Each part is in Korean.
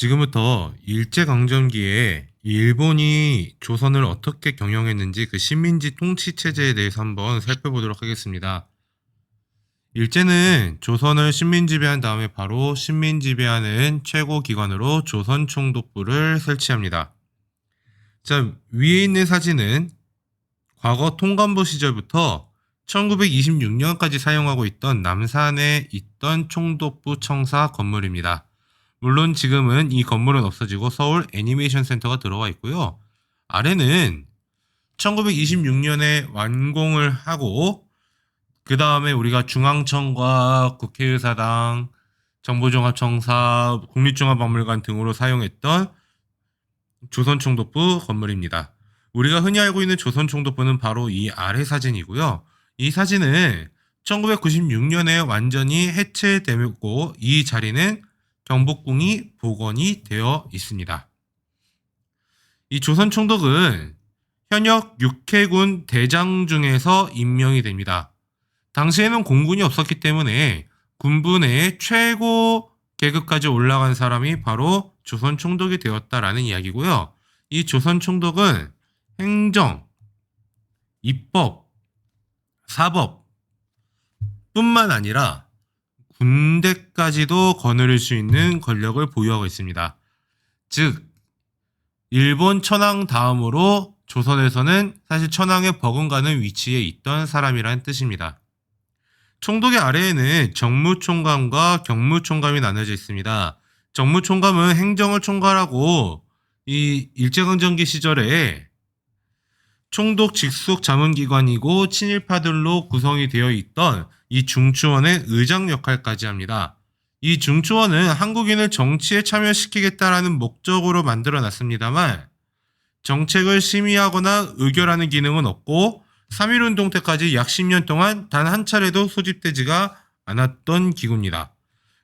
지금부터 일제강점기에 일본이 조선을 어떻게 경영했는지 그 식민지 통치 체제에 대해서 한번 살펴보도록 하겠습니다. 일제는 조선을 식민지배한 다음에 바로 식민지배하는 최고 기관으로 조선총독부를 설치합니다. 자, 위에 있는 사진은 과거 통감부 시절부터 1926년까지 사용하고 있던 남산에 있던 총독부 청사 건물입니다. 물론 지금은 이 건물은 없어지고 서울 애니메이션 센터가 들어와 있고요. 아래는 1926년에 완공을 하고 그 다음에 우리가 중앙청과 국회의사당, 정보종합청사, 국립종합박물관 등으로 사용했던 조선총독부 건물입니다. 우리가 흔히 알고 있는 조선총독부는 바로 이 아래 사진이고요. 이 사진은 1996년에 완전히 해체되고 이 자리는 경복궁이 복원이 되어 있습니다. 이 조선총독은 현역 육해군 대장 중에서 임명이 됩니다. 당시에는 공군이 없었기 때문에 군부 내 최고 계급까지 올라간 사람이 바로 조선총독이 되었다라는 이야기고요. 이 조선총독은 행정, 입법, 사법 뿐만 아니라 군대까지도 거느릴 수 있는 권력을 보유하고 있습니다. 즉, 일본 천황 다음으로 조선에서는 사실 천황에 버금가는 위치에 있던 사람이라는 뜻입니다. 총독의 아래에는 정무총감과 경무총감이 나눠져 있습니다. 정무총감은 행정을 총괄하고 이 일제강점기 시절에 총독 직속 자문기관이고 친일파들로 구성이 되어 있던 이 중추원의 의장 역할까지 합니다. 이 중추원은 한국인을 정치에 참여시키겠다라는 목적으로 만들어놨습니다만 정책을 심의하거나 의결하는 기능은 없고 3.1운동 때까지 약 10년 동안 단 한 차례도 소집되지가 않았던 기구입니다.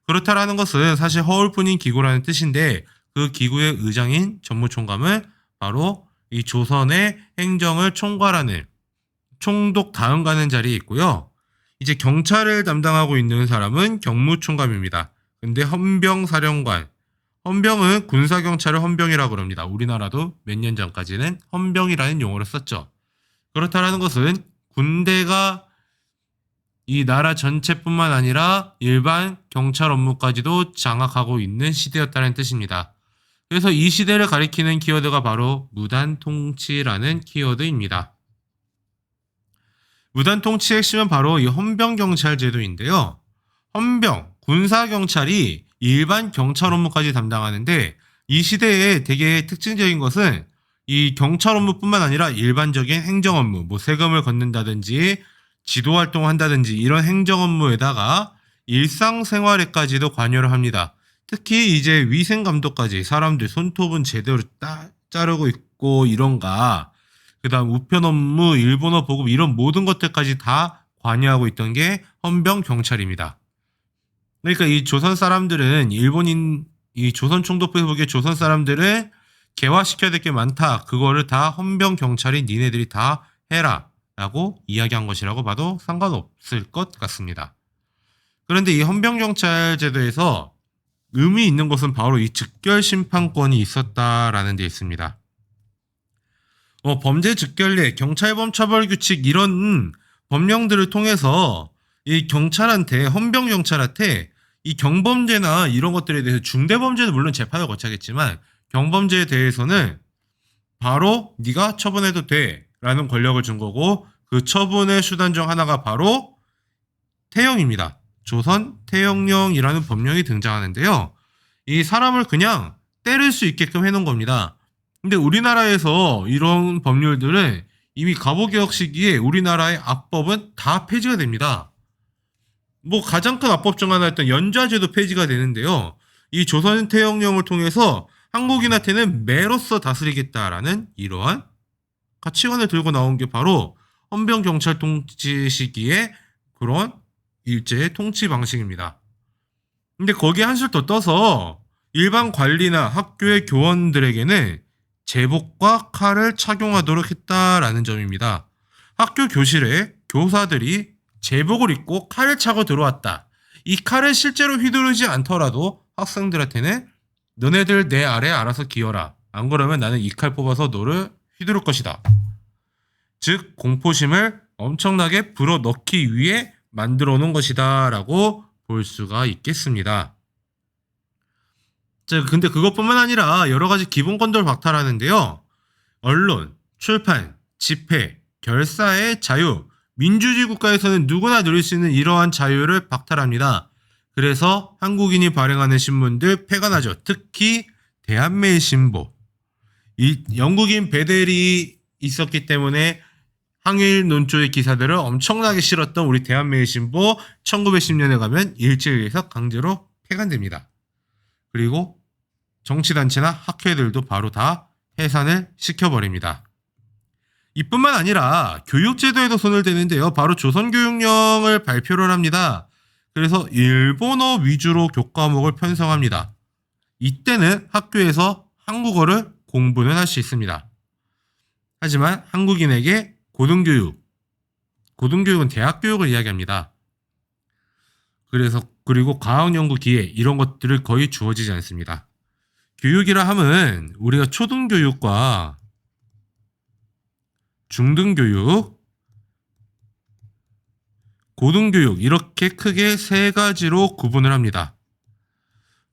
그렇다라는 것은 사실 허울뿐인 기구라는 뜻인데 그 기구의 의장인 전무총감은 바로 이 조선의 행정을 총괄하는 총독 다음 가는 자리에 있고요. 이제 경찰을 담당하고 있는 사람은 경무총감입니다. 근데 헌병사령관, 헌병은 군사경찰을 헌병이라고 그럽니다. 우리나라도 몇 년 전까지는 헌병이라는 용어를 썼죠. 그렇다라는 것은 군대가 이 나라 전체뿐만 아니라 일반 경찰 업무까지도 장악하고 있는 시대였다는 뜻입니다. 그래서 이 시대를 가리키는 키워드가 바로 무단통치라는 키워드입니다. 무단통치의 핵심은 바로 이 헌병경찰 제도인데요. 헌병, 군사경찰이 일반 경찰 업무까지 담당하는데 이 시대에 되게 특징적인 것은 이 경찰 업무뿐만 아니라 일반적인 행정 업무, 뭐 세금을 걷는다든지 지도 활동을 한다든지 이런 행정 업무에다가 일상생활에까지도 관여를 합니다. 특히 이제 위생 감독까지 사람들 손톱은 제대로 자르고 있고 이런가, 그 다음 우편 업무, 일본어 보급 이런 모든 것들까지 다 관여하고 있던 게 헌병 경찰입니다. 그러니까 이 조선 사람들은 이 조선 총독부에서 보기에 조선 사람들은 개화시켜야 될 게 많다. 그거를 다 헌병 경찰이 니네들이 다 해라 라고 이야기한 것이라고 봐도 상관없을 것 같습니다. 그런데 이 헌병 경찰 제도에서 의미 있는 것은 바로 이 즉결 심판권이 있었다라는 데 있습니다. 범죄 즉결례, 경찰범 처벌 규칙 이런 법령들을 통해서 이 경찰한테, 헌병 경찰한테 이 경범죄나 이런 것들에 대해서 중대범죄는 물론 재판을 거쳐야겠지만 경범죄에 대해서는 바로 네가 처분해도 돼라는 권력을 준 거고 그 처분의 수단 중 하나가 바로 태형입니다. 조선 태형령이라는 법령이 등장하는데요. 이 사람을 그냥 때릴 수 있게끔 해놓은 겁니다. 근데 우리나라에서 이런 법률들은 이미 갑오개혁 시기에 우리나라의 악법은 다 폐지가 됩니다. 뭐 가장 큰 악법 중 하나였던 연좌제도 폐지가 되는데요. 이 조선 태형령을 통해서 한국인한테는 매로써 다스리겠다라는 이러한 가치관을 들고 나온 게 바로 헌병 경찰 통치 시기의 그런 일제의 통치 방식입니다. 근데 거기에 한술 더 떠서 일반 관리나 학교의 교원들에게는 제복과 칼을 착용하도록 했다라는 점입니다. 학교 교실에 교사들이 제복을 입고 칼을 차고 들어왔다. 이 칼을 실제로 휘두르지 않더라도 학생들한테는 너네들 내 아래 알아서 기어라. 안 그러면 나는 이 칼 뽑아서 너를 휘두를 것이다. 즉 공포심을 엄청나게 불어넣기 위해 만들어 놓은 것이다 라고 볼 수가 있겠습니다. 자, 근데 그것뿐만 아니라 여러 가지 기본권들 박탈하는데요. 언론, 출판, 집회, 결사의 자유, 민주주의 국가에서는 누구나 누릴 수 있는 이러한 자유를 박탈합니다. 그래서 한국인이 발행하는 신문들 폐간하죠. 특히 대한매일신보. 이 영국인 베델이 있었기 때문에 항일 논조의 기사들을 엄청나게 실었던 우리 대한매일신보 1910년에 가면 일제에서 강제로 폐간됩니다. 그리고 정치단체나 학회들도 바로 다 해산을 시켜버립니다. 이뿐만 아니라 교육제도에도 손을 대는데요. 바로 조선교육령을 발표를 합니다. 그래서 일본어 위주로 교과목을 편성합니다. 이때는 학교에서 한국어를 공부는 할 수 있습니다. 하지만 한국인에게 고등교육은 대학교육을 이야기합니다. 그리고 과학연구 기회 이런 것들을 거의 주어지지 않습니다. 교육이라 함은 우리가 초등교육과 중등교육, 고등교육 이렇게 크게 세 가지로 구분을 합니다.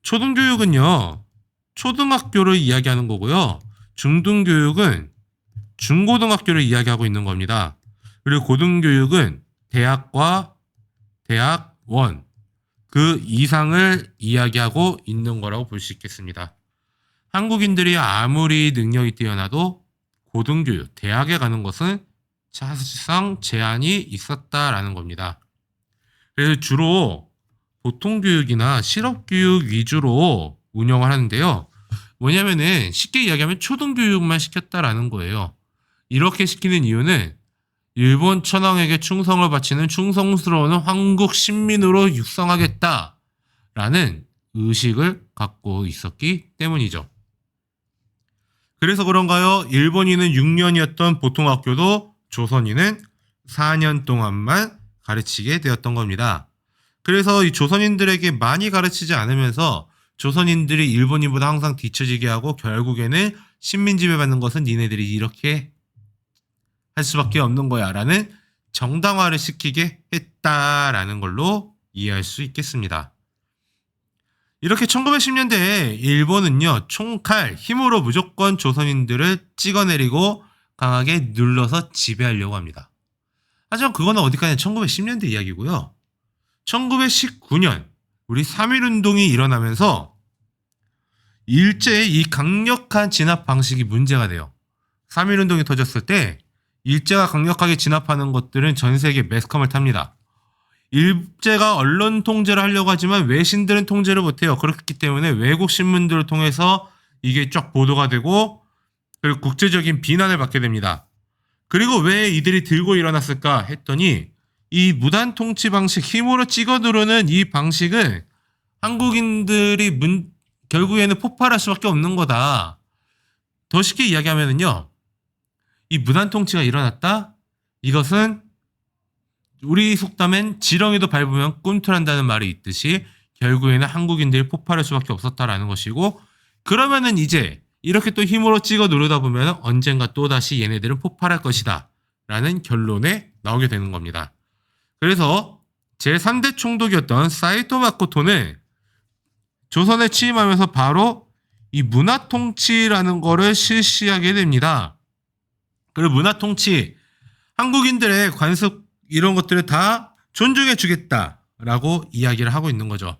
초등교육은요, 초등학교를 이야기하는 거고요. 중등교육은 중고등학교를 이야기하고 있는 겁니다. 그리고 고등교육은 대학과 대학원 그 이상을 이야기하고 있는 거라고 볼 수 있겠습니다. 한국인들이 아무리 능력이 뛰어나도 고등교육, 대학에 가는 것은 사실상 제한이 있었다라는 겁니다. 그래서 주로 보통교육이나 실업교육 위주로 운영을 하는데요. 뭐냐면은 쉽게 이야기하면 초등교육만 시켰다라는 거예요. 이렇게 시키는 이유는 일본 천황에게 충성을 바치는 충성스러운 한국 신민으로 육성하겠다라는 의식을 갖고 있었기 때문이죠. 그래서 그런가요? 일본인은 6년이었던 보통학교도 조선인은 4년 동안만 가르치게 되었던 겁니다. 그래서 이 조선인들에게 많이 가르치지 않으면서 조선인들이 일본인보다 항상 뒤처지게 하고 결국에는 식민지배받는 것은 니네들이 이렇게 할 수밖에 없는 거야 라는 정당화를 시키게 했다라는 걸로 이해할 수 있겠습니다. 이렇게 1910년대에 일본은요, 총칼, 힘으로 무조건 조선인들을 찍어내리고 강하게 눌러서 지배하려고 합니다. 하지만 그거는 어디까지나 1910년대 이야기고요. 1919년 우리 3.1운동이 일어나면서 일제의 이 강력한 진압 방식이 문제가 돼요. 3.1운동이 터졌을 때 일제가 강력하게 진압하는 것들은 전 세계 매스컴을 탑니다. 일제가 언론 통제를 하려고 하지만 외신들은 통제를 못해요. 그렇기 때문에 외국 신문들을 통해서 이게 쫙 보도가 되고 그리고 국제적인 비난을 받게 됩니다. 그리고 왜 이들이 들고 일어났을까 했더니 이 무단 통치 방식, 힘으로 찍어 누르는 이 방식은 한국인들이 결국에는 폭발할 수밖에 없는 거다. 더 쉽게 이야기하면은요, 이 무단 통치가 일어났다? 이것은 우리 속담엔 지렁이도 밟으면 꿈틀한다는 말이 있듯이 결국에는 한국인들이 폭발할 수밖에 없었다라는 것이고, 그러면은 이제 이렇게 또 힘으로 찍어 누르다 보면 언젠가 또다시 얘네들은 폭발할 것이다 라는 결론에 나오게 되는 겁니다. 그래서 제3대 총독이었던 사이토 마코토는 조선에 취임하면서 바로 이 문화통치라는 거를 실시하게 됩니다. 그리고 문화통치, 한국인들의 관습 이런 것들을 다 존중해 주겠다라고 이야기를 하고 있는 거죠.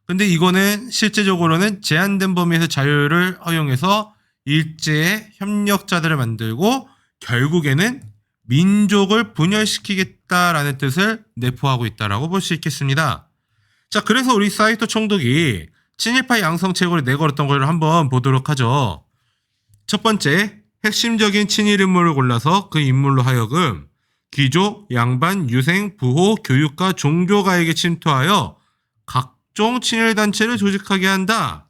근데 이거는 실제적으로는 제한된 범위에서 자유를 허용해서 일제의 협력자들을 만들고 결국에는 민족을 분열시키겠다라는 뜻을 내포하고 있다라고 볼 수 있겠습니다. 자, 그래서 우리 사이토 총독이 친일파 양성책으로 내걸었던 걸 한번 보도록 하죠. 첫 번째, 핵심적인 친일 인물을 골라서 그 인물로 하여금 귀족, 양반, 유생, 부호, 교육가, 종교가에게 침투하여 각종 친일단체를 조직하게 한다.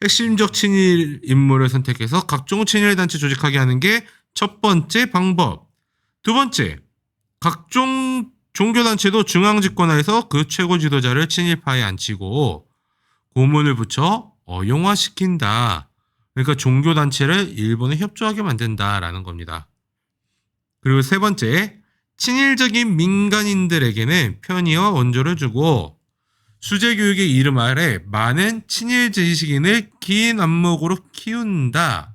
핵심적 친일 인물을 선택해서 각종 친일단체 조직하게 하는 게 첫 번째 방법. 두 번째, 각종 종교단체도 중앙집권하에서 그 최고 지도자를 친일파에 앉히고 고문을 붙여 어용화시킨다. 그러니까 종교단체를 일본에 협조하게 만든다라는 겁니다. 그리고 세 번째, 친일적인 민간인들에게는 편의와 원조를 주고 수재교육의 이름 아래 많은 친일 지식인을 긴 안목으로 키운다.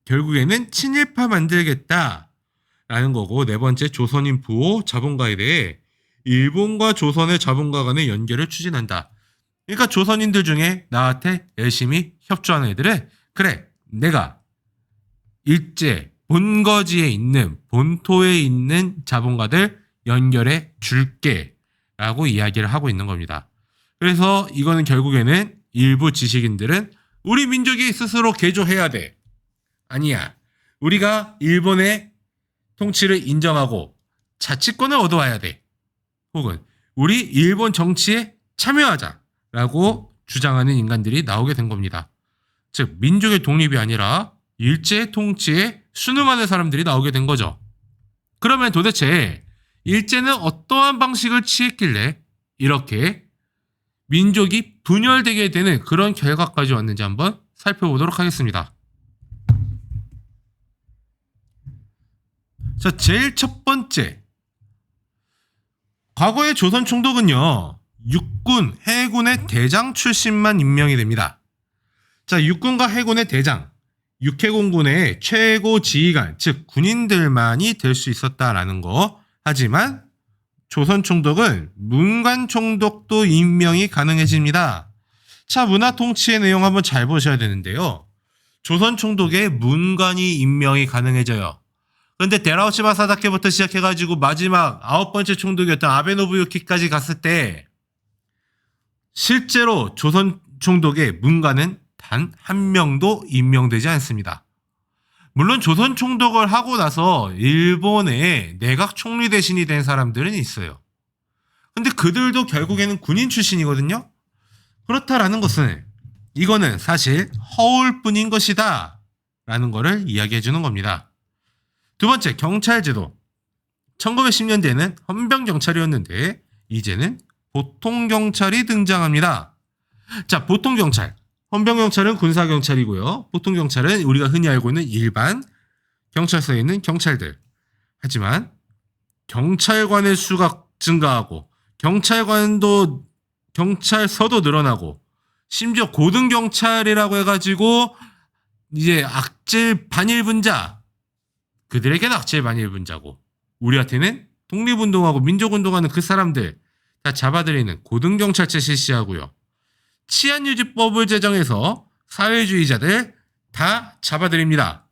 결국에는 친일파 만들겠다. 라는 거고, 네 번째, 조선인 부호 자본가에 대해 일본과 조선의 자본가 간의 연결을 추진한다. 그러니까 조선인들 중에 나한테 열심히 협조하는 애들은 그래, 내가 일제 본거지에 있는 본토에 있는 자본가들 연결해 줄게 라고 이야기를 하고 있는 겁니다. 그래서 이거는 결국에는 일부 지식인들은 우리 민족이 스스로 개조해야 돼. 아니야. 우리가 일본의 통치를 인정하고 자치권을 얻어와야 돼. 혹은 우리 일본 정치에 참여하자라고 주장하는 인간들이 나오게 된 겁니다. 즉 민족의 독립이 아니라 일제 통치에 순응하는 사람들이 나오게 된 거죠. 그러면 도대체 일제는 어떠한 방식을 취했길래 이렇게 민족이 분열되게 되는 그런 결과까지 왔는지 한번 살펴보도록 하겠습니다. 자, 제일 첫 번째. 과거의 조선 총독은요, 육군, 해군의 대장 출신만 임명이 됩니다. 자, 육군과 해군의 대장, 육해공군의 최고 지휘관, 즉 군인들만이 될 수 있었다라는 거. 하지만 조선 총독은 문관 총독도 임명이 가능해집니다. 자, 문화 통치의 내용 한번 잘 보셔야 되는데요. 조선 총독의 문관이 임명이 가능해져요. 그런데 데라우치마 사다케부터 시작해가지고 마지막 9번째 총독이었던 아베 노부유키까지 갔을 때 실제로 조선 총독의 문관은 단 한 명도 임명되지 않습니다. 물론 조선 총독을 하고 나서 일본의 내각 총리 대신이 된 사람들은 있어요. 근데 그들도 결국에는 군인 출신이거든요. 그렇다라는 것은 이거는 사실 허울뿐인 것이다 라는 거를 이야기해 주는 겁니다. 두 번째, 경찰제도. 1910년대에는 헌병경찰이었는데 이제는 보통경찰이 등장합니다. 자, 보통경찰. 헌병경찰은 군사경찰이고요. 보통경찰은 우리가 흔히 알고 있는 일반 경찰서에 있는 경찰들. 하지만 경찰관의 수가 증가하고 경찰서도 늘어나고 심지어 고등경찰이라고 해가지고 이제 악질 반일분자, 그들에게는 악질 반일분자고 우리한테는 독립운동하고 민족운동하는 그 사람들 다 잡아들이는 고등경찰제 실시하고요. 치안유지법을 제정해서 사회주의자들 다 잡아들입니다.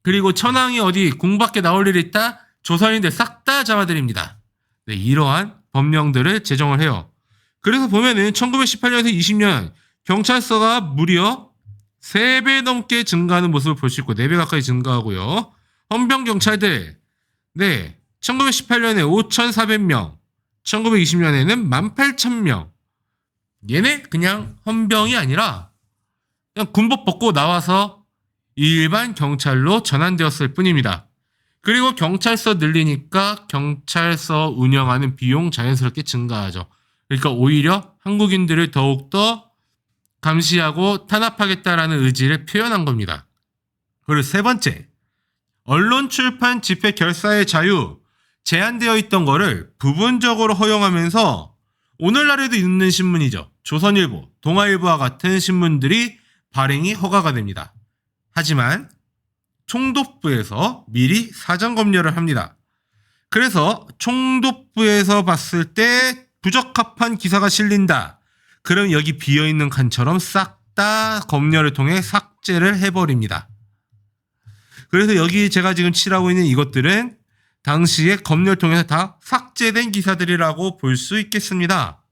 그리고 천황이 어디 궁밖에 나올 일이 있다? 조선인들 싹 다 잡아들입니다. 네, 이러한 법령들을 제정을 해요. 그래서 보면은 1918년에서 20년 경찰서가 무려 3배 넘게 증가하는 모습을 볼 수 있고 4배 가까이 증가하고요. 헌병경찰들, 네, 1918년에 5,400명, 1920년에는 18,000명. 얘네 그냥 헌병이 아니라 그냥 군복 벗고 나와서 일반 경찰로 전환되었을 뿐입니다. 그리고 경찰서 늘리니까 경찰서 운영하는 비용 자연스럽게 증가하죠. 그러니까 오히려 한국인들을 더욱더 감시하고 탄압하겠다라는 의지를 표현한 겁니다. 그리고 세 번째, 언론 출판 집회 결사의 자유 제한되어 있던 거를 부분적으로 허용하면서 오늘날에도 있는 신문이죠. 조선일보, 동아일보와 같은 신문들이 발행이 허가가 됩니다. 하지만 총독부에서 미리 사전 검열을 합니다. 그래서 총독부에서 봤을 때 부적합한 기사가 실린다. 그럼 여기 비어있는 칸처럼 싹 다 검열을 통해 삭제를 해버립니다. 그래서 여기 제가 지금 칠하고 있는 이것들은 당시에 검열 통해서 다 삭제된 기사들이라고 볼 수 있겠습니다.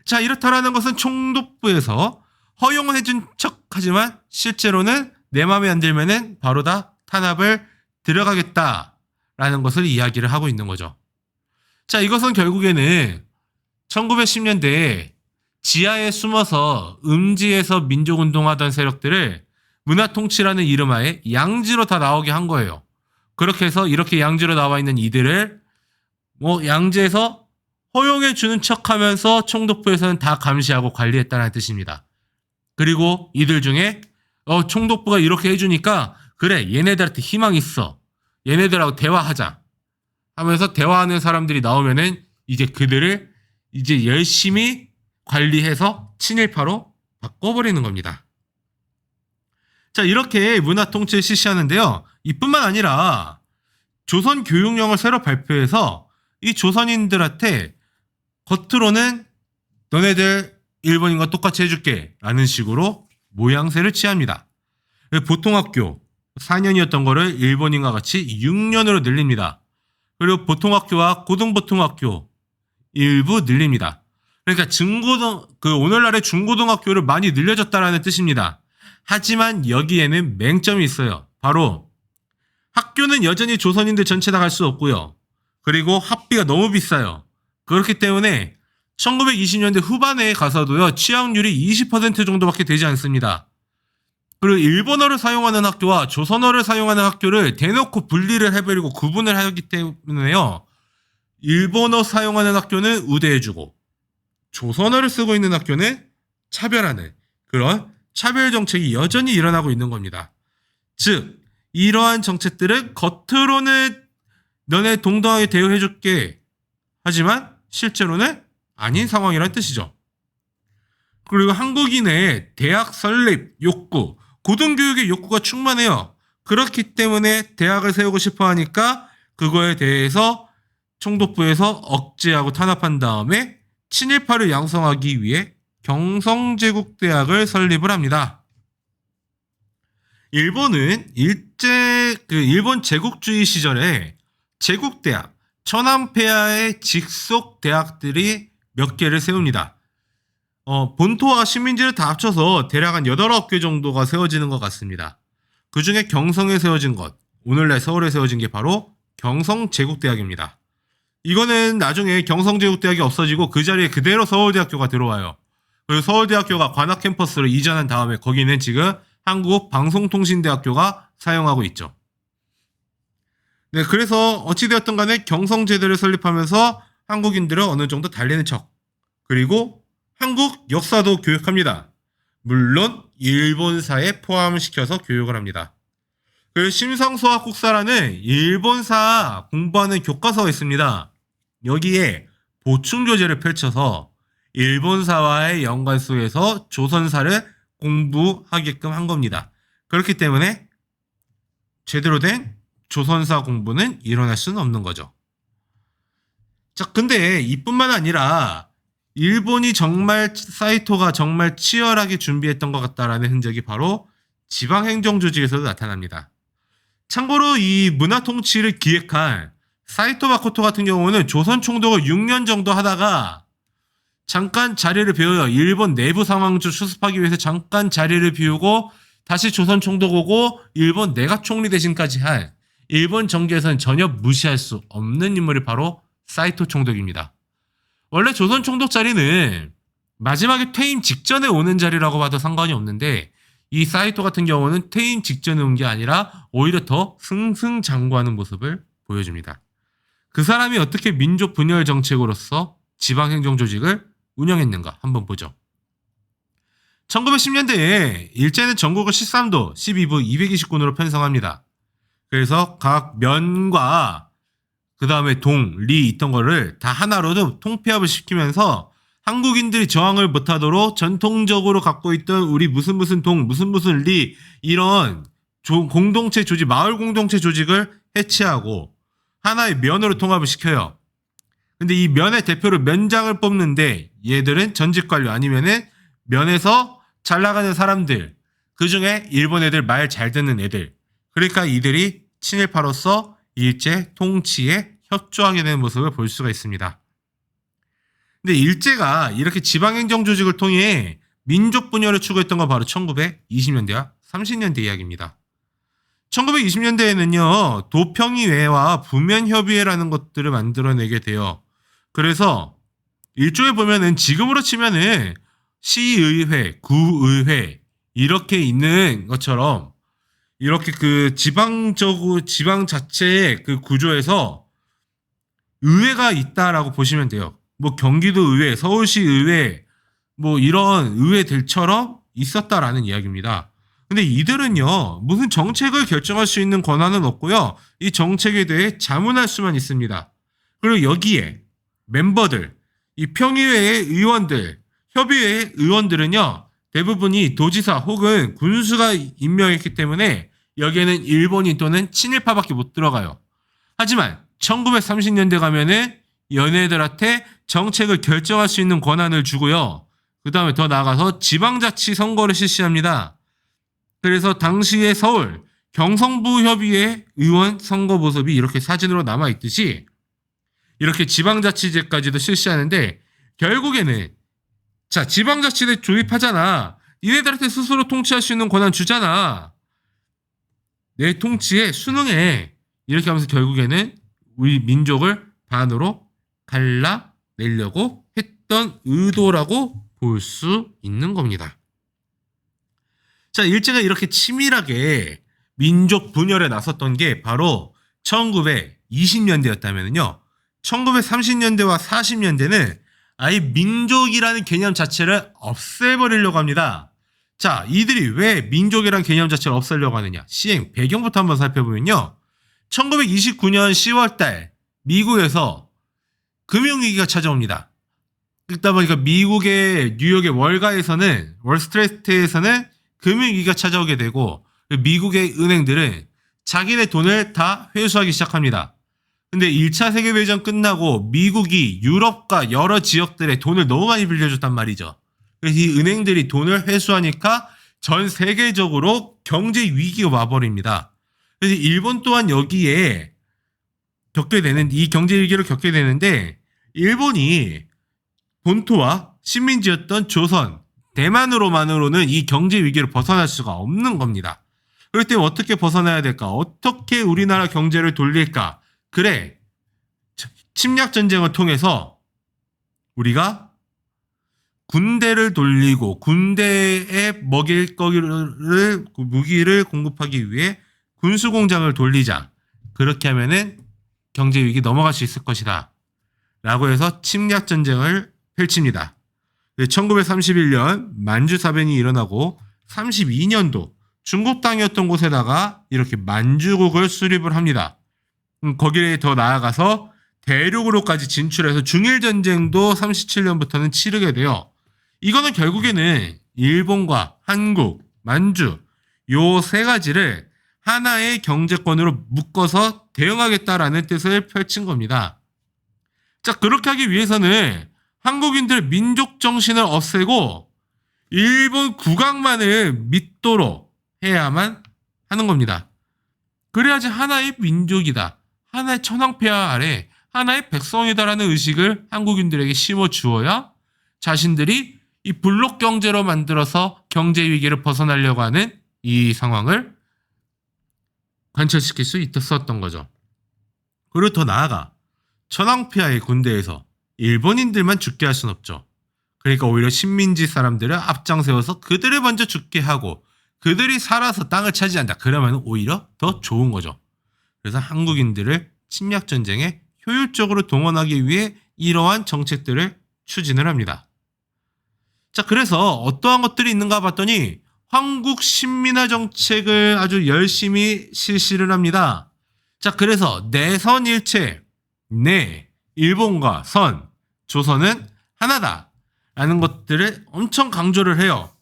자, 이렇다라는 것은 총독부에서 허용을 해준 척하지만 실제로는 내 마음에 안 들면은 바로 다 탄압을 들어가겠다라는 것을 이야기를 하고 있는 거죠. 자, 이것은 결국에는 1910년대에 지하에 숨어서 음지에서 민족운동하던 세력들을 문화통치라는 이름 하에 양지로 다 나오게 한 거예요. 그렇게 해서 이렇게 양지로 나와 있는 이들을 양지에서 허용해 주는 척하면서 총독부에서는 다 감시하고 관리했다는 뜻입니다. 그리고 이들 중에 총독부가 이렇게 해주니까 그래 얘네들한테 희망 있어. 얘네들하고 대화하자 하면서 대화하는 사람들이 나오면은 이제 그들을 이제 열심히 관리해서 친일파로 바꿔버리는 겁니다. 자, 이렇게 문화 통치를 실시하는데요. 이뿐만 아니라 조선 교육령을 새로 발표해서 이 조선인들한테 겉으로는 너네들 일본인과 똑같이 해줄게 라는 식으로 모양새를 취합니다. 보통학교 4년이었던 거를 일본인과 같이 6년으로 늘립니다. 그리고 보통학교와 고등보통학교 일부 늘립니다. 그러니까 오늘날의 중고등학교를 많이 늘려줬다라는 뜻입니다. 하지만 여기에는 맹점이 있어요. 바로 학교는 여전히 조선인들 전체 다 갈 수 없고요. 그리고 학비가 너무 비싸요. 그렇기 때문에 1920년대 후반에 가서도요, 취업률이 20% 정도밖에 되지 않습니다. 그리고 일본어를 사용하는 학교와 조선어를 사용하는 학교를 대놓고 분리를 해버리고 구분을 하기 때문에요. 일본어 사용하는 학교는 우대해주고 조선어를 쓰고 있는 학교는 차별하는 그런 차별 정책이 여전히 일어나고 있는 겁니다. 즉 이러한 정책들은 겉으로는 너네 동등하게 대우해줄게 하지만 실제로는 아닌 상황이란 뜻이죠. 그리고 한국인의 대학 설립 욕구, 고등교육의 욕구가 충만해요. 그렇기 때문에 대학을 세우고 싶어 하니까 그거에 대해서 총독부에서 억제하고 탄압한 다음에 친일파를 양성하기 위해 경성제국대학을 설립을 합니다. 일본은 일본 제국주의 시절에 제국대학, 천황폐하의 직속 대학들이 몇 개를 세웁니다. 본토와 식민지를 다 합쳐서 대략 한 8개 정도가 세워지는 것 같습니다. 그 중에 경성에 세워진 것, 오늘날 서울에 세워진 게 바로 경성제국대학입니다. 이거는 나중에 경성제국대학이 없어지고 그 자리에 그대로 서울대학교가 들어와요. 그리고 서울대학교가 관악 캠퍼스로 이전한 다음에 거기는 지금 한국방송통신대학교가 사용하고 있죠. 네, 그래서 어찌되었든 간에 경성제대를 설립하면서 한국인들은 어느 정도 달리는 척, 그리고 한국 역사도 교육합니다. 물론 일본사에 포함시켜서 교육을 합니다. 그 심성소학국사라는 일본사 공부하는 교과서가 있습니다. 여기에 보충교재를 펼쳐서 일본사와의 연관 속에서 조선사를 공부하게끔 한 겁니다. 그렇기 때문에 제대로 된 조선사 공부는 일어날 수는 없는 거죠. 자, 근데 이뿐만 아니라 일본이 정말 사이토가 정말 치열하게 준비했던 것 같다라는 흔적이 바로 지방행정조직에서도 나타납니다. 참고로 이 문화통치를 기획한 사이토 마코토 같은 경우는 조선 총독을 6년 정도 하다가 잠깐 자리를 비워요. 일본 내부 상황 좀 수습하기 위해서 잠깐 자리를 비우고 다시 조선 총독 오고 일본 내각 총리 대신까지 할 일본 정계에서는 전혀 무시할 수 없는 인물이 바로 사이토 총독입니다. 원래 조선 총독 자리는 마지막에 퇴임 직전에 오는 자리라고 봐도 상관이 없는데 이 사이토 같은 경우는 퇴임 직전에 온 게 아니라 오히려 더 승승장구하는 모습을 보여줍니다. 그 사람이 어떻게 민족 분열 정책으로서 지방행정조직을 운영했는가 한번 보죠. 1910년대에 일제는 전국을 13도, 12부, 229군으로 편성합니다. 그래서 각 면과 그 다음에 동, 리 있던 거를 다 하나로 통폐합을 시키면서 한국인들이 저항을 못하도록 전통적으로 갖고 있던 우리 무슨 동, 무슨 리 이런 공동체 조직, 마을 공동체 조직을 해체하고 하나의 면으로 통합을 시켜요. 근데 이 면의 대표로 면장을 뽑는데 얘들은 전직 관료 아니면은 면에서 잘 나가는 사람들, 그 중에 일본 애들 말 잘 듣는 애들. 그러니까 이들이 친일파로서 일제 통치에 협조하게 되는 모습을 볼 수가 있습니다. 근데 일제가 이렇게 지방행정 조직을 통해 민족 분열을 추구했던 건 바로 1920년대와 30년대 이야기입니다. 1920년대에는요, 도평의회와 부면협의회라는 것들을 만들어내게 돼요. 그래서 일종의 보면은 지금으로 치면은 시의회, 구의회 이렇게 있는 것처럼 이렇게 그 지방 자체의 그 구조에서 의회가 있다라고 보시면 돼요. 뭐 경기도 의회, 서울시 의회, 뭐 이런 의회들처럼 있었다라는 이야기입니다. 근데 이들은요, 무슨 정책을 결정할 수 있는 권한은 없고요, 이 정책에 대해 자문할 수만 있습니다. 그리고 여기에 멤버들, 이 평의회의 의원들, 협의회의 의원들은요, 대부분이 도지사 혹은 군수가 임명했기 때문에 여기에는 일본인 또는 친일파밖에 못 들어가요. 하지만 1930년대 가면은 연예들한테 정책을 결정할 수 있는 권한을 주고요. 그 다음에 더 나아가서 지방자치 선거를 실시합니다. 그래서 당시의 서울 경성부 협의회 의원 선거 모습이 이렇게 사진으로 남아있듯이 이렇게 지방자치제까지도 실시하는데, 결국에는 자, 지방자치제 조립하잖아. 니네들한테 스스로 통치할 수 있는 권한 주잖아. 내 통치에 순응해. 이렇게 하면서 결국에는 우리 민족을 반으로 갈라내려고 했던 의도라고 볼 수 있는 겁니다. 자, 일제가 이렇게 치밀하게 민족 분열에 나섰던 게 바로 1920년대였다면요. 1930년대와 40년대는 아예 민족이라는 개념 자체를 없애버리려고 합니다. 자, 이들이 왜 민족이라는 개념 자체를 없애려고 하느냐? 시행 배경부터 한번 살펴보면요. 1929년 10월달 미국에서 금융위기가 찾아옵니다. 그러다 보니까 미국의 뉴욕의 월스트리트에서는 금융위기가 찾아오게 되고, 미국의 은행들은 자기네 돈을 다 회수하기 시작합니다. 근데 1차 세계대전 끝나고 미국이 유럽과 여러 지역들의 돈을 너무 많이 빌려줬단 말이죠. 그래서 이 은행들이 돈을 회수하니까 전 세계적으로 경제 위기가 와버립니다. 그래서 일본 또한 여기에 이 경제 위기를 겪게 되는데, 일본이 본토와 식민지였던 조선, 대만으로만으로는 이 경제 위기를 벗어날 수가 없는 겁니다. 그럴 때 어떻게 벗어나야 될까? 어떻게 우리나라 경제를 돌릴까? 그래, 침략 전쟁을 통해서 우리가 군대를 돌리고 군대에 먹일 거기를 무기를 공급하기 위해 군수 공장을 돌리자. 그렇게 하면은 경제 위기 넘어갈 수 있을 것이다. 라고 해서 침략 전쟁을 펼칩니다. 1931년 만주사변이 일어나고 32년도 중국 땅이었던 곳에다가 이렇게 만주국을 수립을 합니다. 거기에 더 나아가서 대륙으로까지 진출해서 중일전쟁도 37년부터는 치르게 돼요. 이거는 결국에는 일본과 한국, 만주 요 세 가지를 하나의 경제권으로 묶어서 대응하겠다라는 뜻을 펼친 겁니다. 자, 그렇게 하기 위해서는 한국인들 민족 정신을 없애고 일본 국왕만을 믿도록 해야만 하는 겁니다. 그래야지 하나의 민족이다, 하나의 천황폐하 아래 하나의 백성이다라는 의식을 한국인들에게 심어주어야 자신들이 이 블록 경제로 만들어서 경제 위기를 벗어나려고 하는 이 상황을 관철시킬 수 있었던 거죠. 그리고 더 나아가 천황폐하의 군대에서 일본인들만 죽게 할 순 없죠. 그러니까 오히려 식민지 사람들을 앞장세워서 그들을 먼저 죽게 하고 그들이 살아서 땅을 차지한다. 그러면 오히려 더 좋은 거죠. 그래서 한국인들을 침략전쟁에 효율적으로 동원하기 위해 이러한 정책들을 추진을 합니다. 자, 그래서 어떠한 것들이 있는가 봤더니 황국 신민화 정책을 아주 열심히 실시를 합니다. 자, 그래서 내선일체, 일본과 조선은 하나다 라는 것들을 엄청 강조를 해요.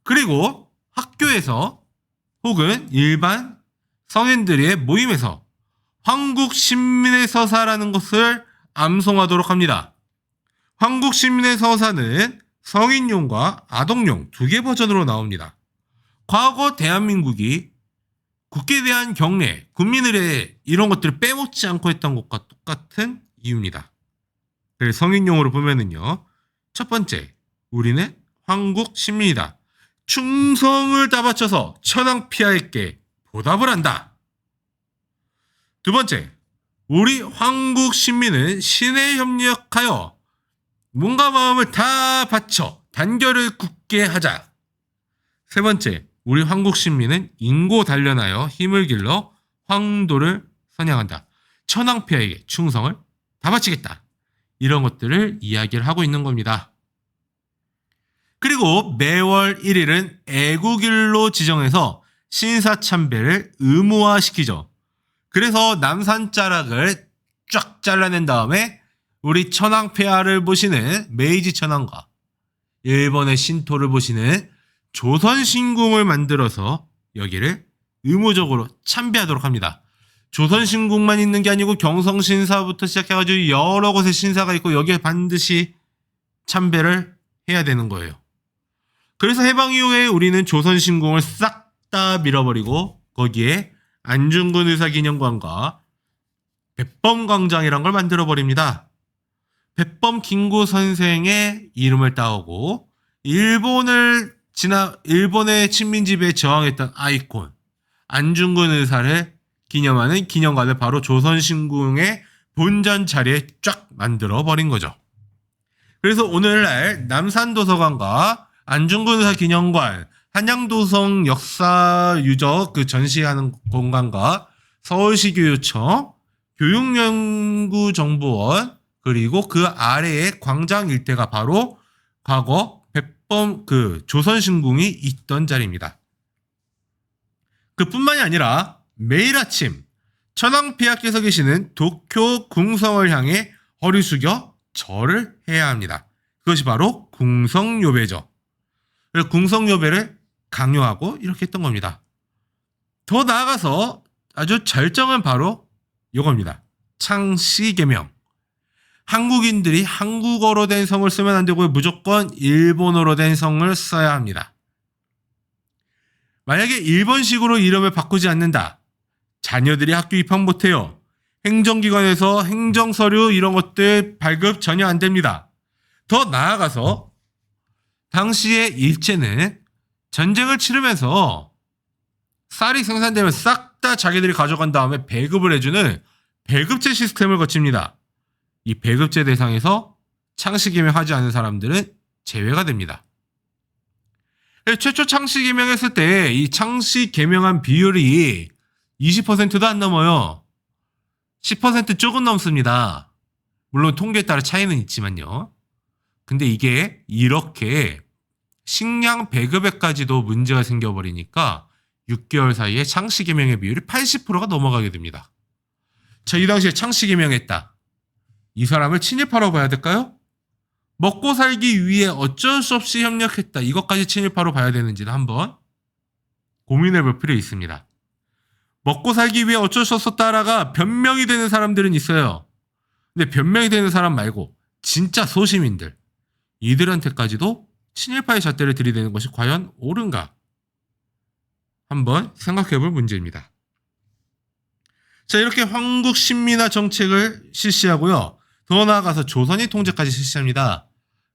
그리고 학교에서 혹은 일반 성인들의 모임에서 황국 신민의 서사라는 것을 암송하도록 합니다. 황국 신민의 서사는 성인용과 아동용 두 개 버전으로 나옵니다. 과거 대한민국이 국기에 대한 경례, 국민들의 이런 것들을 빼먹지 않고 했던 것과 똑같은 이유입니다. 그래서 성인용으로 보면은요, 첫 번째, 우리는 황국 신민이다. 충성을 다 바쳐서 천황폐하에게 보답을 한다. 두 번째, 우리 황국 신민은 신에 협력하여 몸과 마음을 다 바쳐 단결을 굳게 하자. 세 번째, 우리 황국 신민은 인고 단련하여 힘을 길러 황도를 선양한다. 천황폐하에게 충성을 다 바치겠다. 이런 것들을 이야기를 하고 있는 겁니다. 그리고 매월 1일은 애국일로 지정해서 신사참배를 의무화시키죠. 그래서 남산자락을 쫙 잘라낸 다음에 우리 천황폐하를 보시는 메이지 천황과 일본의 신토를 보시는 조선신궁을 만들어서 여기를 의무적으로 참배하도록 합니다. 조선신궁만 있는 게 아니고 경성신사부터 시작해가지고 여러 곳에 신사가 있고 여기에 반드시 참배를 해야 되는 거예요. 그래서 해방 이후에 우리는 조선신궁을 싹 다 밀어버리고 거기에 안중근 의사기념관과 백범광장이란 걸 만들어버립니다. 백범 김구 선생의 이름을 따오고 일본의 친민 지배에 저항했던 아이콘 안중근 의사를 기념하는 기념관을 바로 조선신궁의 본전 자리에 쫙 만들어 버린 거죠. 그래서 오늘날 남산도서관과 안중근 의사 기념관, 한양도성 역사유적 전시하는 공간과 서울시 교육청, 교육연구정보원, 그리고 그 아래의 광장 일대가 바로 과거 백범 조선신궁이 있던 자리입니다. 그뿐만이 아니라 매일 아침 천황폐하께서 계시는 도쿄 궁성을 향해 허리 숙여 절을 해야 합니다. 그것이 바로 궁성요배죠. 그래서 궁성요배를 강요하고 이렇게 했던 겁니다. 더 나아가서 아주 절정은 바로 이겁니다. 창씨개명. 한국인들이 한국어로 된 성을 쓰면 안 되고 무조건 일본어로 된 성을 써야 합니다. 만약에 일본식으로 이름을 바꾸지 않는다. 자녀들이 학교 입학 못해요. 행정기관에서 행정서류 이런 것들 발급 전혀 안 됩니다. 더 나아가서 당시의 일제는 전쟁을 치르면서 쌀이 생산되면 싹 다 자기들이 가져간 다음에 배급을 해주는 배급제 시스템을 거칩니다. 이 배급제 대상에서 창씨개명하지 않은 사람들은 제외가 됩니다. 최초 창씨개명했을 때 이 창씨개명한 비율이 20%도 안 넘어요. 10% 조금 넘습니다. 물론 통계에 따라 차이는 있지만요. 근데 이게 이렇게 식량 배급에까지도 문제가 생겨버리니까 6개월 사이에 창씨개명의 비율이 80%가 넘어가게 됩니다. 자, 이 당시에 창씨개명했다. 이 사람을 친일파로 봐야 될까요? 먹고 살기 위해 어쩔 수 없이 협력했다. 이것까지 친일파로 봐야 되는지는 한번 고민해 볼 필요 있습니다. 먹고 살기 위해 어쩔 수 없었다라가 변명이 되는 사람들은 있어요. 근데 변명이 되는 사람 말고 진짜 소시민들, 이들한테까지도 친일파의 잣대를 들이대는 것이 과연 옳은가? 한번 생각해 볼 문제입니다. 자, 이렇게 황국 신민화 정책을 실시하고요. 더 나아가서 조선이 통제까지 실시합니다.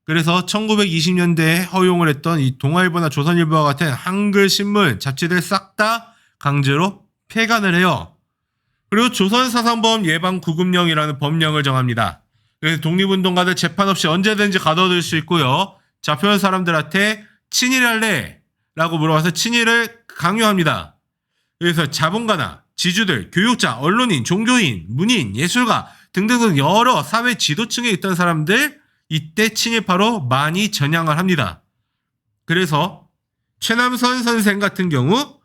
그래서 1920년대에 허용을 했던 이 동아일보나 조선일보와 같은 한글 신문, 잡지들 싹 다 강제로 폐간을 해요. 그리고 조선사상범 예방구금령이라는 법령을 정합니다. 그래서 독립운동가들 재판 없이 언제든지 가둬둘 수 있고요. 잡혀온 사람들한테 친일할래? 라고 물어봐서 친일을 강요합니다. 그래서 자본가나 지주들, 교육자, 언론인, 종교인, 문인, 예술가 등등등 여러 사회 지도층에 있던 사람들 이때 친일파로 많이 전향을 합니다. 그래서 최남선 선생 같은 경우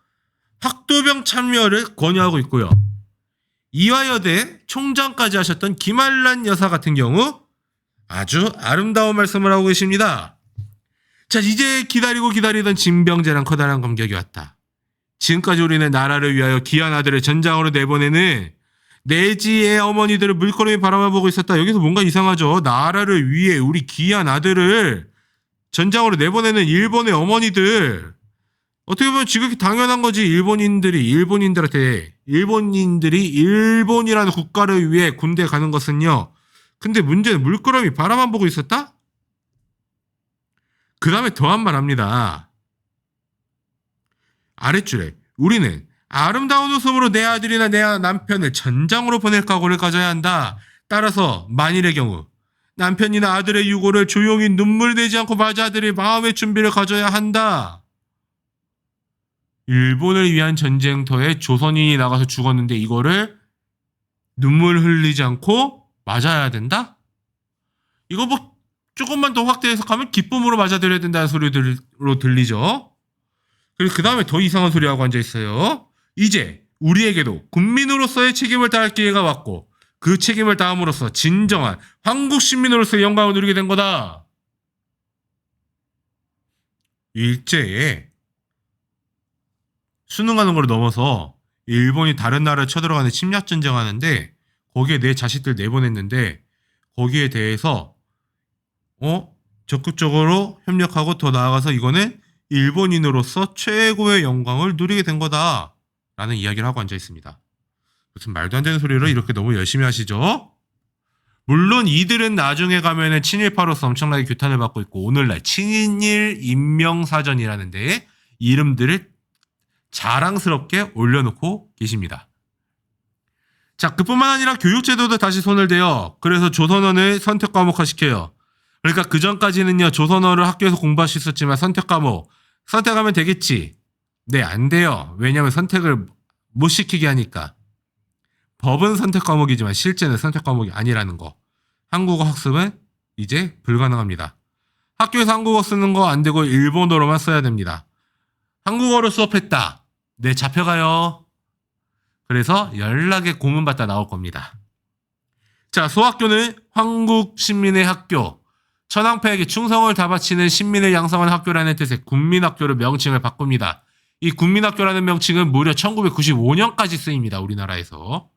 학도병 참여를 권유하고 있고요. 이화여대 총장까지 하셨던 김한란 여사 같은 경우 아주 아름다운 말씀을 하고 계십니다. 자, 이제 기다리던 징병제랑 커다란 공격이 왔다. 지금까지 우리는 나라를 위하여 귀한 아들을 전장으로 내보내는 내지의 어머니들을 물끄러미 바라보고 있었다. 여기서 뭔가 이상하죠. 나라를 위해 우리 귀한 아들을 전장으로 내보내는 일본의 어머니들. 어떻게 보면 지극히 당연한 거지. 일본인들이 일본이라는 국가를 위해 군대에 가는 것은요. 근데 문제는 물끄러미 바라만 보고 있었다? 그 다음에 더한 말 합니다. 아랫줄에 우리는 아름다운 웃음으로 내 아들이나 내 남편을 전장으로 보낼 각오를 가져야 한다. 따라서 만일의 경우 남편이나 아들의 유고를 조용히 눈물 내지 않고 맞아들일 마음의 준비를 가져야 한다. 일본을 위한 전쟁터에 조선인이 나가서 죽었는데 이거를 눈물 흘리지 않고 맞아야 된다? 이거 뭐 조금만 더 확대 해석하면 기쁨으로 맞아들여야 된다는 소리로 들리죠. 그리고 그 다음에 더 이상한 소리하고 앉아있어요. 이제 우리에게도 국민으로서의 책임을 다할 기회가 왔고 그 책임을 다함으로써 진정한 한국 시민으로서의 영광을 누리게 된 거다. 일제에 수능하는 걸 넘어서 일본이 다른 나라를 쳐들어가는 침략 전쟁하는데 거기에 내 자식들 내보냈는데 거기에 대해서 적극적으로 협력하고 더 나아가서 이거는 일본인으로서 최고의 영광을 누리게 된 거다 라는 이야기를 하고 앉아 있습니다. 무슨 말도 안 되는 소리를 이렇게 너무 열심히 하시죠? 물론 이들은 나중에 가면은 친일파로서 엄청나게 규탄을 받고 있고 오늘날 친일 인명사전이라는 데에 이름들을 자랑스럽게 올려놓고 계십니다. 자, 그뿐만 아니라 교육제도도 다시 손을 대요. 그래서 조선어를 선택 과목화 시켜요. 그러니까 그 전까지는요, 조선어를 학교에서 공부할 수 있었지만 선택 과목, 선택하면 되겠지. 네, 안 돼요. 왜냐하면 선택을 못 시키게 하니까. 법은 선택 과목이지만 실제는 선택 과목이 아니라는 거. 한국어 학습은 이제 불가능합니다. 학교에서 한국어 쓰는 거 안 되고 일본어로만 써야 됩니다. 한국어로 수업했다. 네, 잡혀가요. 그래서 연락에 고문받다 나올 겁니다. 자, 소학교는 한국 시민의 학교, 천황폐에게 충성을 다 바치는 신민을 양성하는 학교라는 뜻의 국민학교로 명칭을 바꿉니다. 이 국민학교라는 명칭은 무려 1995년까지 쓰입니다. 우리나라에서.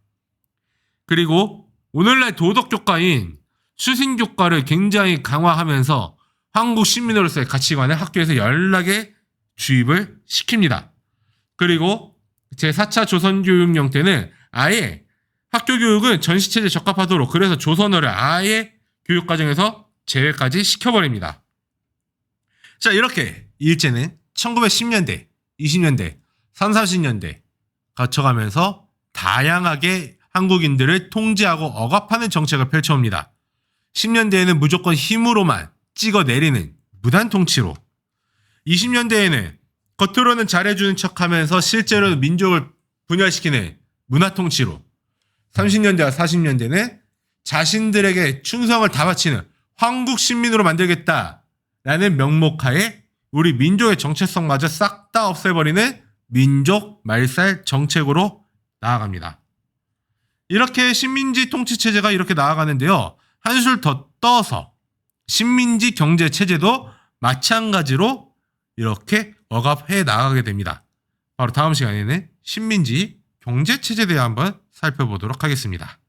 그리고 오늘날 도덕교과인 수신교과를 굉장히 강화하면서 한국 시민으로서의 가치관을 학교에서 연락에 주입을 시킵니다. 그리고 제4차 조선교육령 때는 아예 학교 교육은 전시체제에 적합하도록 그래서 조선어를 아예 교육과정에서 제외까지 시켜버립니다. 자, 이렇게 일제는 1910년대, 20년대, 30, 40년대 거쳐가면서 다양하게 한국인들을 통제하고 억압하는 정책을 펼쳐옵니다. 10년대에는 무조건 힘으로만 찍어내리는 무단 통치로 20년대에는 겉으로는 잘해주는 척하면서 실제로는 민족을 분열시키는 문화 통치로 30년대와 40년대는 자신들에게 충성을 다 바치는 한국 시민으로 만들겠다라는 명목하에 우리 민족의 정체성마저 싹 다 없애버리는 민족 말살 정책으로 나아갑니다. 이렇게 식민지 통치 체제가 이렇게 나아가는데요. 한술 더 떠서 식민지 경제 체제도 마찬가지로 이렇게 억압해 나가게 됩니다. 바로 다음 시간에는 식민지 경제 체제에 대해 한번 살펴보도록 하겠습니다.